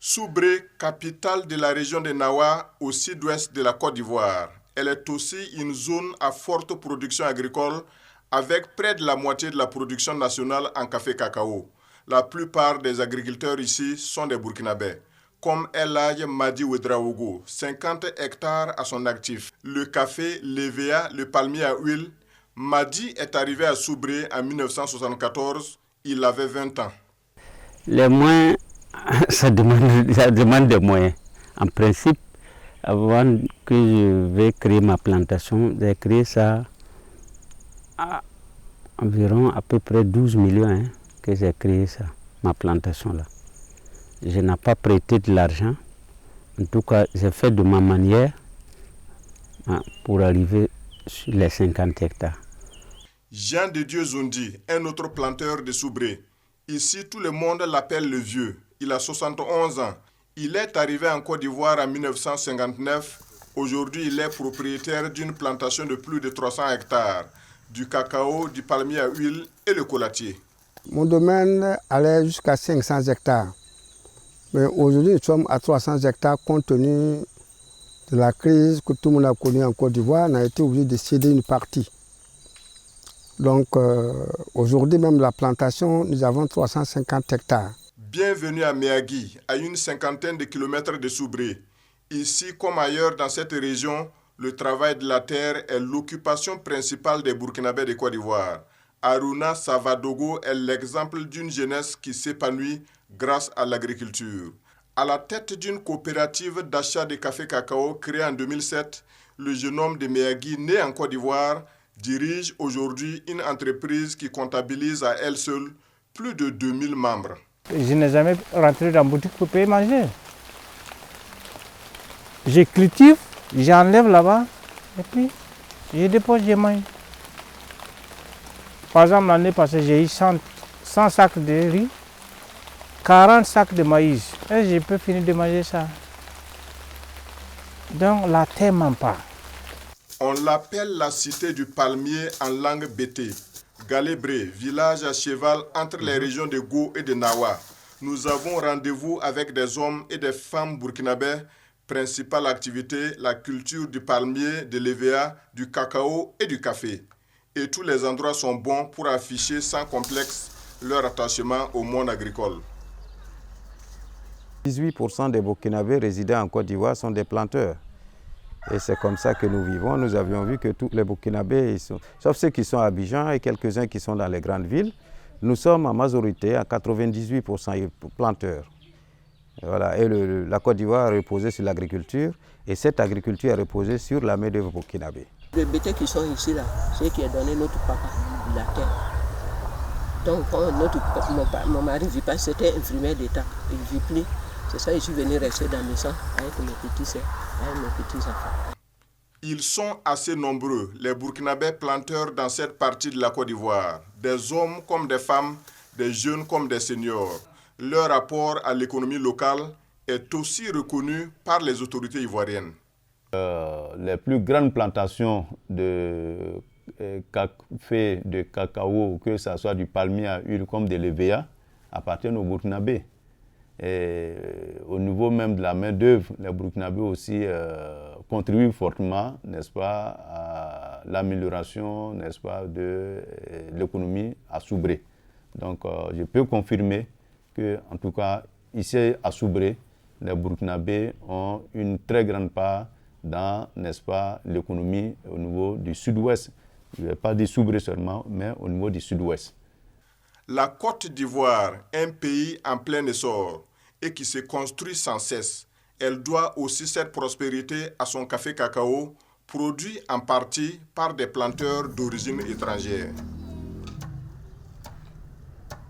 Soubré, capitale de la région de Nawa, au sud-ouest de la Côte d'Ivoire. Elle est aussi une zone à forte production agricole, avec près de la moitié de la production nationale en café-cacao. La plupart des agriculteurs ici sont des Burkinabés, comme El Hadj Madi Ouedraogo, 50 hectares à son actif. Le café, l'EVA, le palmier à huile. Madi est arrivé à Soubré en 1974, il avait 20 ans. Les moyens, ça demande des moyens. En principe, avant que je vais créer ma plantation, j'ai créé ça à environ à peu près 12 millions que j'ai créé ça, ma plantation là. Je n'ai pas prêté de l'argent. En tout cas, j'ai fait de ma manière pour arriver sur les 50 hectares. Jean de Dieu Zundi, un autre planteur de Soubré. Ici, tout le monde l'appelle le vieux. Il a 71 ans. Il est arrivé en Côte d'Ivoire en 1959. Aujourd'hui, il est propriétaire d'une plantation de plus de 300 hectares, du cacao, du palmier à huile et le collatier. Mon domaine allait jusqu'à 500 hectares. Mais aujourd'hui, nous sommes à 300 hectares compte tenu de la crise que tout le monde a connue en Côte d'Ivoire. On a été obligé de céder une partie. Donc aujourd'hui, même la plantation, nous avons 350 hectares. Bienvenue à Méagui, à une cinquantaine de kilomètres de Soubré. Ici, comme ailleurs dans cette région, le travail de la terre est l'occupation principale des Burkinabés de Côte d'Ivoire. Aruna Savadogo est l'exemple d'une jeunesse qui s'épanouit grâce à l'agriculture. À la tête d'une coopérative d'achat de café-cacao créée en 2007, le jeune homme de Méagui, né en Côte d'Ivoire, dirige aujourd'hui une entreprise qui comptabilise à elle seule plus de 2000 membres. Je n'ai jamais rentré dans la boutique pour payer manger. Je cultive, j'enlève là-bas et puis je dépose, je mange. Par exemple, l'année passée, j'ai eu 100 sacs de riz, 40 sacs de maïs. Et je peux finir de manger ça. Donc la terre ne ment pas. On l'appelle la cité du palmier en langue bété. Galébré, village à cheval entre les régions de Go et de Nawa. Nous avons rendez-vous avec des hommes et des femmes burkinabés. Principale activité, la culture du palmier, de l'EVA, du cacao et du café. Et tous les endroits sont bons pour afficher sans complexe leur attachement au monde agricole. 18% des Burkinabés résidant en Côte d'Ivoire sont des planteurs. Et c'est comme ça que nous vivons. Nous avions vu que tous les Burkinabés, sauf ceux qui sont à Abidjan et quelques-uns qui sont dans les grandes villes, nous sommes en majorité à 98% planteurs. Voilà. Et la Côte d'Ivoire a reposé sur l'agriculture et cette agriculture a reposé sur la main-d'œuvre burkinabé. Les bêtises qui sont ici, là, c'est qui a donné notre papa la terre. Donc quand mon mari ne vit pas, c'était infirmier d'État, il ne vit plus. C'est ça que je suis venu rester dans la maison avec mes petits soeurs, avec mes petits-enfants. Ils sont assez nombreux, les Burkinabés planteurs dans cette partie de la Côte d'Ivoire. Des hommes comme des femmes, des jeunes comme des seniors. Leur rapport à l'économie locale est aussi reconnu par les autorités ivoiriennes. Les plus grandes plantations de café, de cacao, que ce soit du palmier à huile comme de l'EVA, appartiennent aux Burkinabés. Et au niveau même de la main-d'œuvre, les Burkinabés aussi contribuent fortement, n'est-ce pas, à l'amélioration, n'est-ce pas, de l'économie à Soubré. Donc, je peux confirmer que, en tout cas, ici à Soubré, les Burkinabés ont une très grande part dans, n'est-ce pas, l'économie au niveau du sud-ouest. Je ne vais pas dire Soubré seulement, mais au niveau du sud-ouest. La Côte d'Ivoire, un pays en plein essor et qui se construit sans cesse, elle doit aussi cette prospérité à son café-cacao, produit en partie par des planteurs d'origine étrangère.